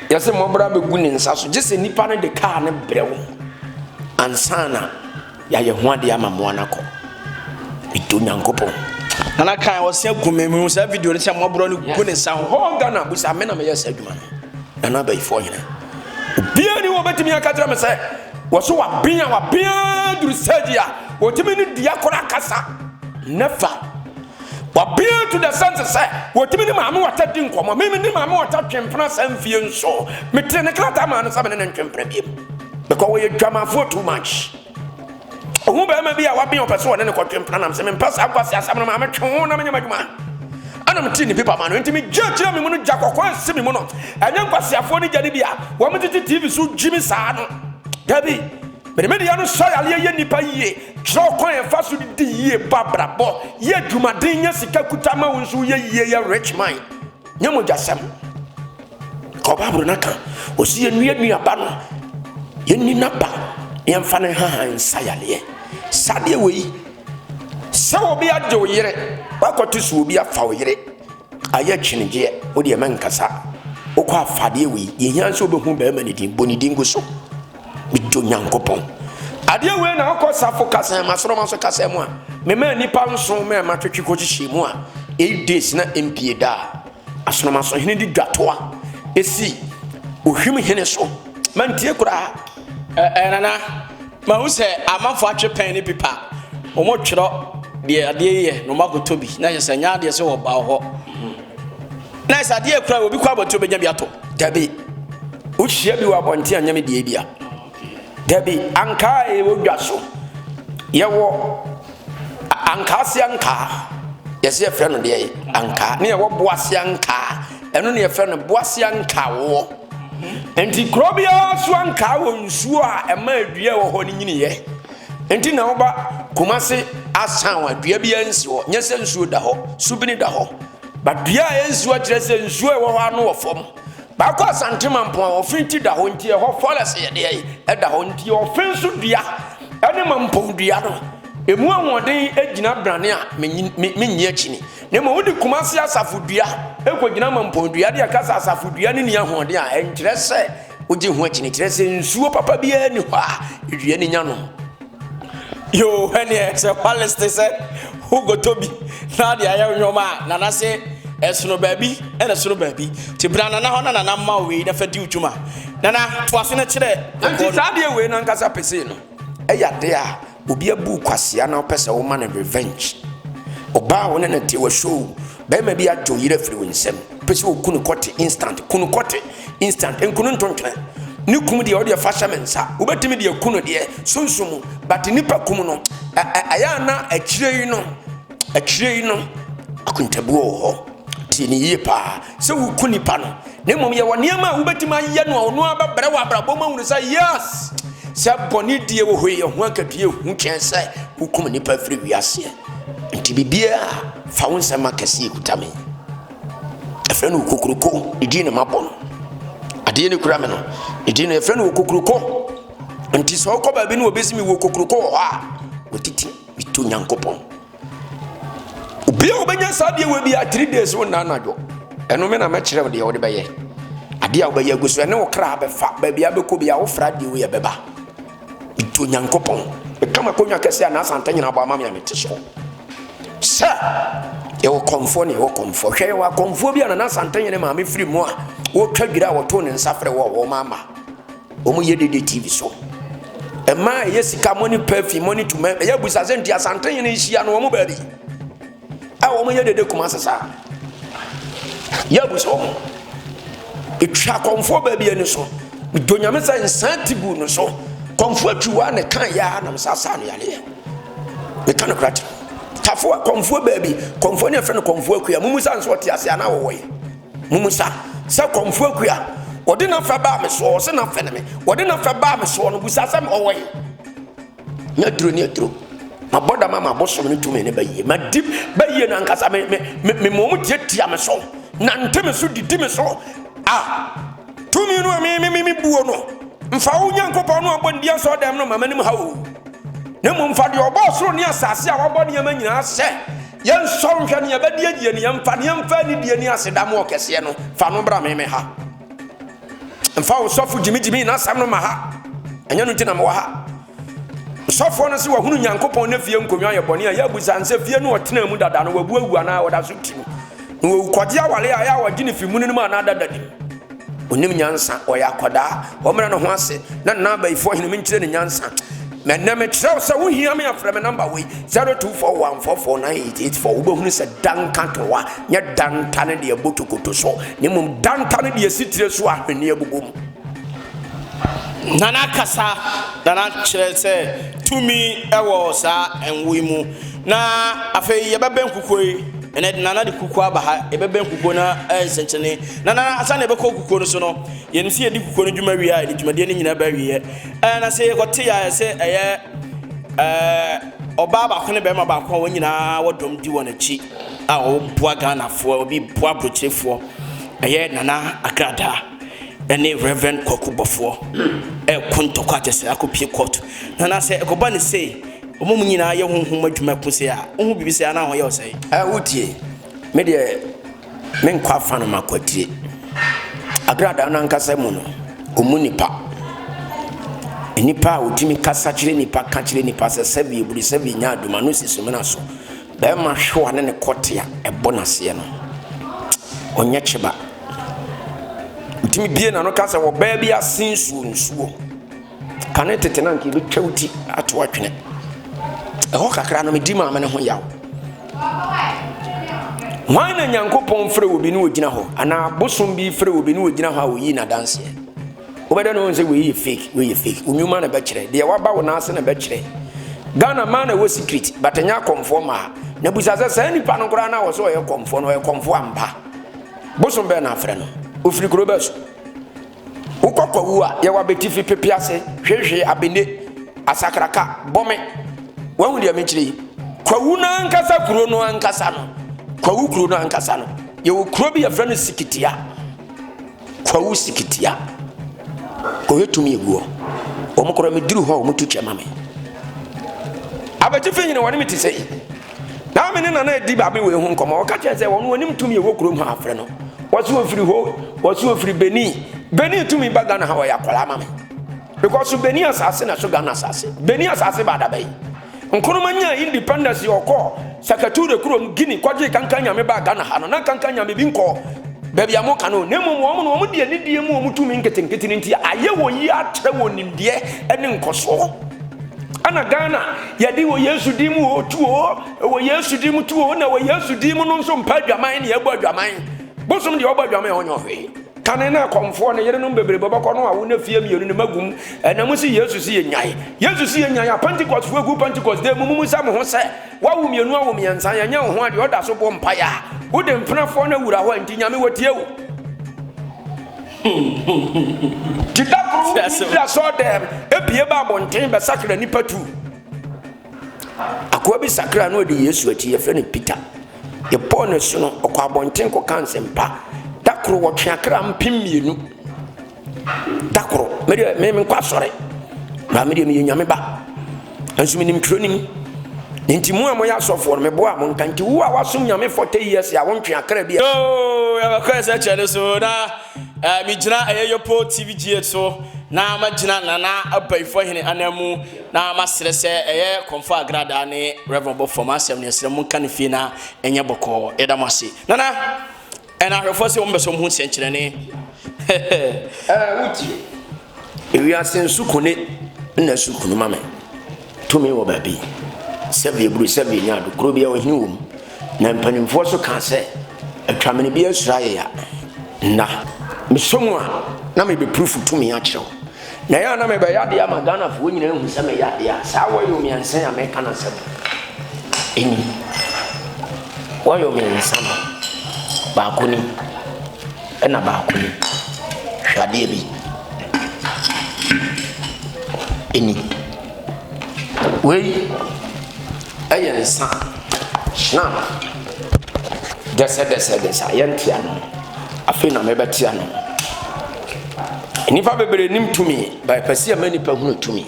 yase mobra be gu ne nsa so gese nipa ne de car ne brewo ansana ya ye ho ade ama mo anako ito nyankopon nana kan wo se gumemu sa video ne se mobro ne gu ne nsa ho Ghana busa me na me yesa adwuma nana ba ifo hina obi ani wo betimi akatra me se wo so wa bia duru sadia wo timi ni dia kora kasa never wabia to the sense say wotimi ni maame wata di nkomo meme ni maame wata twempena samfie nso metre ne krata ma no sabe ne twempena bi because we drama for too much who be maybe a wabi or person and a quadrant planam, some pass up as I'm a tone, I'm a man. And I'm teeny paper man, to me, judge me, Mono Jack or Simimono, and then pass a phony Janibia, 1 minute TV suit Jimmy Sano. Debbie, but the mediano soy a year nipa ye, draw coin and fast with the ye Barbara, bo, ye Jumadina Sikakutama was ye rich mind. Yamo Jasam Cobabunaka, was see a near me a banner. Yenny Napa, Yam Fanny Ha and Sayalie. Sadia way. So be a joy yere, Bacotus will be a foul yere. A yachin ye, or the Mancasa. Oka Fadia we, ye yanso be whom Bermanity, Bonidingo so. With John Copon. Adia when I call Safocas and Masromas Casamua. Me man nipan so me matrico shimua. 8 days na impieda. Asromas on Hindi Gatoa. A see, Uhim Heneso. Mantia cra. Nana, ma say I'm a fatcher penny pipa. Omo chro, dear dear, no mago to be. Nice and yard so about her. Nice idea cry will be quite to be Yabiato. Debbie, which shall be upon Tia Yami Diabia. Debbie, Anka, a wood gasso. Yawo Ankasianka. Yes, your friend of the Anka, near what Boasianka, and only a friend of Boasianka. Enti krobia swanka won suwa e ma adua wo honi nyini ye enti na oba kumase asan wa dua bia nsi wo nyese nsuo da ho subini da ho ba dua e nsuo kirese nsuo e wo ho anu wo fom ba ko asantema mpo wo finti da ho nti e ho forest ye de e da ho nti wo finsu dua ene mampo dua no emu anwoden agina brane a menyi akini ne mo wodi kumase asafu dua ekogina mampo dua de akasa asafu dua ne nia hoden a enkire se oji ho akini kire se nsuo papa bia ni ho a dua ni nya no yo ene se paleste se hugo tobi na de aya nyoma na na se esono baabi ene sono baabi ti brana na ho na na ma we na fadi utuma na na to aso na kire anti saade we na nkasa pese no eya de a obi abu kwasia na opese wo man revenge oba wo na te wo show be ma bi ajo yire firi wonsem pese wo kunu kote instant enkunu ntontwe ni kum de odi fashion mensa obetimi de kunu de sunsumu but nipa kum no aya na akire yi no akuntabu ho ti ni yipa se wo kunipa no na mom ye wo niam a obetimi aye no ono ababere wa abrabo ma hunu say yes se boni die wo hoye ho akadue hu kyense hukum nipa firi wiase nti bibia fa wonsema kase ekutame efre no kokroko idi na mabon ade ne kura me no idi na efre no kokroko nti so ko ba bi no obesimi wo kokroko ho a wotiti bito nyankopon obi obenya sadie we bi a 3 days won na anajo eno me na me kire de wo de beye ade a wo beye guso ene wo kra be fa ba bia be ko bia wo fra de wo ye beba to nyankopon e kama konya kese ana santa nyina ba ma me so sa e wo komfo ne wo komfo hwe wa komfo bia na santa nyina ma me firi mu a wo twadwira wo to ne nsafre wo mama o mu yedede tv so e ma yesika money perfume money to me e busa senti asanta nyina hia no wo mu baabi a wo mu yedede kuma sasa ya busa wo e twa komfo baabi ene so donyame sa insantibu no so komfo atwa ne kan ya na msasa no yale me kan krati tafo komfo baabi komfo ne frɛ no komfo akua mumusa nso te ase ana wo ye mumusa sa komfo akua odi na fa ba me so se na fa ne me odi na fa ba me so no busa sa me wo ye nya duro ma boda mama boso me tumi ne baye ma dip baye na nkasa me mom tietia me so na nteme so didi me so tumi no me buo no mfa wo nyankopon no abondia so dem no mama nim hawo ne mo mfa de obosoro ne asase a wabɔ ne manyina se yen so nhwe ne abadie die ne mfa ne die ne asedam okese no fa no bra me ha mfa wo sofo jimi na sam no ma ha anya no ntina mo ha sofo no se wo hunu nyankopon na fie nkonwa ye bɔne a ya busa nse fie no otena mu dada no wabu awu ana woda so tim no wo kwaje awale a ya wagine fi mu no ma na dada dim onim nyansa oya koda o mera no ho ase na na ba ifo hinu minkyire ne nyansa me na me kyerɛ sɛ wo hia me afrɛ me number we 0241449884 wo behunu sɛ danka towa nya danta ne de abotokoto so ne mum danta ne de asitire so ahwene abubom nana kasa nana kyerɛ sɛ tumi ɛwɔ saa enwi mu na afei yɛbɛbɛn kukuo yi ene nana de kukuo aba ha yɛbɛbɛn kukuo na nsɛnkyene nana asa na ɛbɛkɔ kukuo no so no yɛn si yɛdi kukuo no dwuma wie a yɛdi dwumadie no nyinaa ba wie na sɛ yɛkɔte ya sɛ ɛyɛ ɔbaa baako ne bɛrima baako a wɔn nyinaa wɔdɔm di wɔn akyi a wɔboa Ghanafoɔ obi boa aburokyerefoɔ ɛyɛ nana Agrada ɛne Reverend Kwaku Bɔfoɔ ɛkontɔkɔ akyɛsɛ akɔpie court nana sɛ ɛkɔba ne sei ɔmo nyinaa yɛ honhom adwuma ko sɛ a ɔho bibi sɛ ana ɔyɛ ɔsɛ wotie me deɛ menkɔ afa no makwatire Agrada no ankasa mu no ɔmu nipa a wotumi kasa kyerɛ nipa ka kyerɛ nipa sɛ sɛbi eburi sɛbi nya adoma no sisomena so bɛrima hwewa ne kɔte a ɛbɔ naseɛ no ɔnyɛ kyeba wotumi bie na no kasa wɔ baa bi asen nsuo kane tete na nka bɛtwa wuti ato atwene ɛhɔ kakra no medi maame ne ho yaw hwan na Nyankopɔn frɛ obi ne ogyina hɔ anaa bosom bi frɛ obi ne ogyina hɔ a oyi na danseɛ wobɛda no sɛ wɔyɛ fake onwuma na bɛkyerɛ deɛ waba wo naase na bɛkyerɛ Ghana man na wɔ secret but nya kɔmfoɔ ma na busa sɛ saa nipa no koraa na wɔ sɛ ɔyɛ kɔmfoɔ no ɔyɛ kɔmfoɔ ampa bosom bɛ na afrɛ no ofiri kuro bɛ so wokɔkɔwu a yɛwɔ abɛtifi pepe ase hwehwe abene asakraka bɔme wahu deɛ mekyerɛ yi kwawu no ankasa kuro no ankasa no kwawu kuro no ankasa no yɛwɔ kuro bi yɛfrɛ no Sikitia kwawu Sikitia kɔyɛ tumi eguo ɔmo kora meduru hɔ ɔmo tu kyɛma me abɛtifi nyine wɔne me te sɛ na me ne nana edi ba me wɔ ho nkɔmɔ ɔka kyerɛ sɛ wɔn wɔnim tumi ɛwɔ kuro mu ha afrɛ no wɔso ofiri hɔ wɔso ofiri Beni tumi ba Ghana ha wɔ yakwala ma me because Beni asase na so Ghana asase Beni asase ba da bai nkonoma nya independence ɔkɔ sakature kuro Guinea kwaje kankan nya me ba Ghana ha no na kankan nya me bi nkɔ baabi amo ka no na mmom wɔn die ne die mu wɔn tumi nketenkete nti ayɛ wɔ yi atrɛ wɔ nimdeɛ ɛne nkɔso ana Ghana yɛde wɔ Yesu di mu otuo wɔ Yesu di mu tuo na wɔ Yesu di mu no nso mpa adwaman ne yɛbɔ adwaman bosom deɛ ɔbɔ adwaman ɔnyɛ hwee kane na kɔmfoɔ ne yere no bebree bɔbɔkɔ no a wo na fie mienu ne magum ɛna mu si Yesu si yɛnyae a Pentecost fo gu Pentecost de mu sa mo ho sɛ wawo mienu awo miɛnsa yɛnyɛ ho ade ɔda so bɔ mpa ya wo de mpenafoɔ na wura hɔ nti nyame wɔtie wo tida so dem ebie ba abɔnten bɛ sakra nipa tu akoa bi sakra no de Yesu akyi yɛfrɛ no Peter yɛpɔ no so no ɔkɔ abɔnten kɔ kansɛmpa dakoro wɔtwe akra mpem mienu dakoro me nkɔ asɔre ba me de me nyame ba nso me nim kronim nti mu a mo ya asɔfo no me boa mo nkanti wo a wasom nyame 40 years a wɔntwe akra bi ya bakɔ sɛ kyɛne so na me gyina Yopo TVG so na magina nana abaifo hene anamu na masrɛ sɛ Komfo Agrada ne Reverend Bɔfoɔ asɛm ne srɛ mo kan fie na enye bɔkɔ ɛda mo ase nana ɛna hwɛfo sɛ wo mbɛso mo ho sɛnkyerɛne wuti ewiase nsukune na sukunu mame tumi wɔ baabi sɛbi eburu sɛbi nya do kuro bia wɔhene wom na mpanimfoɔ so ka sɛ atwamene bia sura yɛ ya na mesomu a na me be proof tumi akyerɛw na ya na me be yade ama Ghana fo nyina hu sɛ me yade ya saa wɔyɛ mi ansan ya me kana sɛ eni wɔyɛ mi ansan ba ko ni ɛna ba ko ni hwade bi eni wei ɛyɛ nsa na desa yɛntia no afei na mebɛtia no nipa bebere nim tumi ba pɛsi ama nipa hunu tumi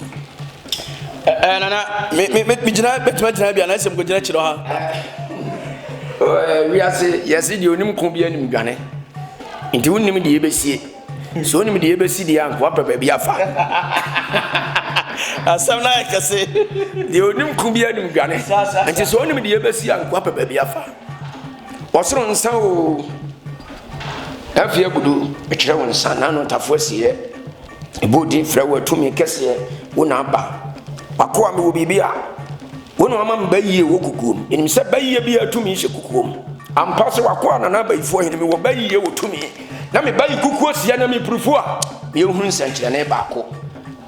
nana me gyina betuma gyina bia na sɛm ko gyina kyerɛ ha wiase yɛse deɛ onim ko bia nim dwane nti wonim deɛ yɛbɛsie so onim deɛ yɛbɛsi deɛ anko apɛ baabi afa asɛm na yɛkɛse deɛ onim ko bia nim dwane nti so onim deɛ yɛbɛsi anko apɛ baabi afa wɔsoro nsa o afia gudu ekyerɛ wo nsa na no tafo asiɛ ebodi frɛ wo atumi kɛseɛ wo na aba wakoa me wo bibia wo na mama mba yie wo kukuom enim sɛ ba yie bi atumi hye kukuom ampa se wakoa na na ba ifo hene me wo ba yie wo tumi na me ba yi kukuo sia na me prufo a me hu nsɛnkyerɛ ne baako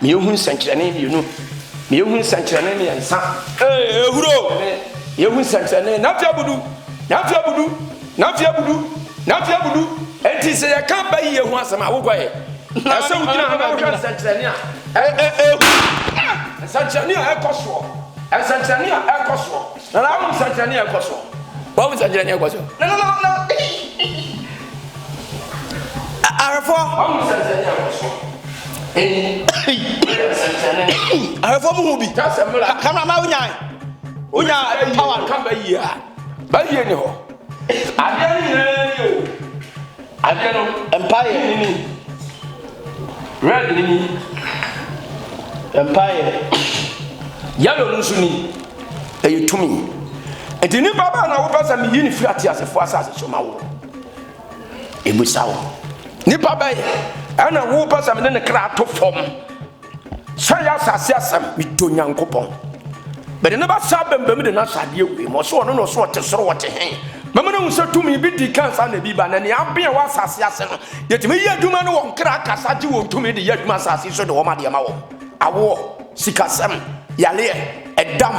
me hu nsankyerɛne bienu me hu nsankyerɛne ne nsa ehuro ye hu nsankyerɛne na afia budu enti sɛ yɛ ka ba yi hu asɛm a wokɔ yɛ ɛsɛ wugina ha ba nsankyerɛne a nsankyerɛne a ɛkɔ soɔ nsankyerɛne a ɛkɔ soɔ na na nsankyerɛne a ɛkɔ soɔ wa nsankyerɛne a ɛkɔ soɔ na arefo nsankyerɛne a ɛkɔ soɔ arefo mu hu bi kamera ma unya power kamba yi a ba yi ni ho ade ni yo ade no empire ni red ni empire yellow no so ni e tumi enti ni baba na wo pesa me yi ni fi ate asefo asase so ma wo e busa wo ni baba yi ana wo pesa me ne kra to fom so ya asase asem mi to nyankopon but ne ba sa bembem de na sade we mo so no so te soro wote hen mama na unse tumi bi di kansa na bi ba na ne abia wa asase ase no yetime yi aduma no won kra kasa ji won tumi de yaduma asase so de wo ma de ma wo awo sikasem yale edam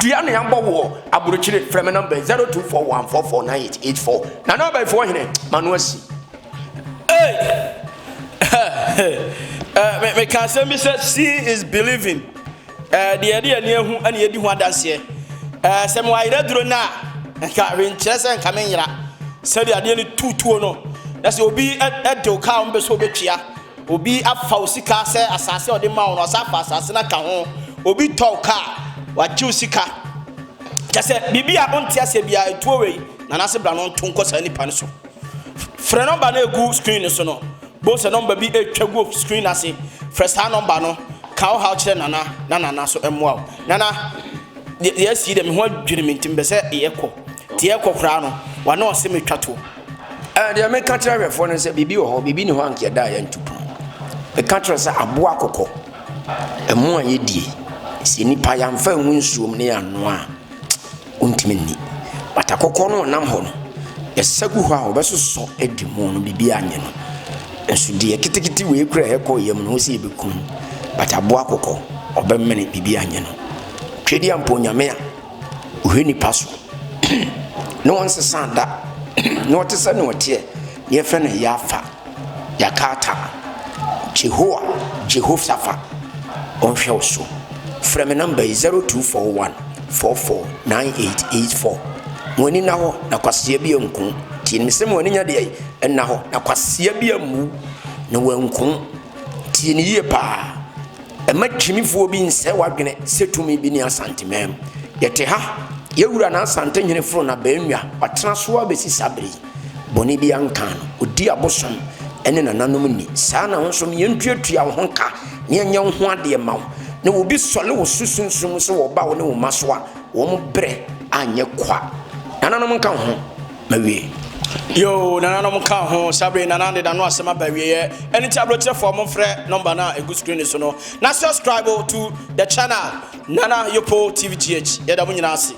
dua ne yambo wo aburochire frame number 0241449884 na number ifo hene manuasi me can say me say she is believing the idea near who and yedi ho adanse se mo ayira duro na ka renkyerese nka menyira se the idea ni tutuo no na se obi edo ka on be so betwia obi afa osika se asase ode ma no sa fa asase na ka ho obi tɔ ka wa jiw sika kase bibia ontia se bia etuo we na na se bra no ntonko sa nipa ne so frɛ number na egu screen so no bo se number bi etwa go screen ase first number no ka how kire nana so emwa nana ye si dem ho adwene mintim be se yekɔ tie kɔkora no wa na ɔse metwa to de me ka kire refo no se bibi wo ho bibi ni ho anke da ya ntupu e ka kire se aboa kokɔ emu a yedie si nipa ya mfa hu nsuom ne ano a ontimi ni bata kokɔ no nam ho no esagu ho a obesoso edimu no bibi anye no ensu die kitikiti we kura ekɔ yam no si ebekun bata boa kokɔ obemmene bibi anye no twedi ampo nyame a ohwe nipa so no one sesanda no tese no tie ye fe no yafa yakata Jehoshaphat onhwe oso frame number 0241449884 woni na ho na kwasia bi enku ti ni se woni nya de na ho na kwasia bi amu na wanku ti ni ye pa e matwimifo bi nse wadwene setumi bi ni asantemem yete ha yewura na asante nhene fro na baanwa watena so abesi sabri boni bi anka no odi abosom ene nananom ni saa na ho so yentuatua ho nka ne nya ho ade ma wo ne obi sole wo susunsum so wo ba wo ne wo maso a wo mo bre anye kwa nananom nka ho mawie yo nananom ka ho sabre nanande da no asema ba wiye eni tablotre for mo frɛ number na egu screen so no na subscribe to the channel Nana Yopo TVGH yeda mo nyina ase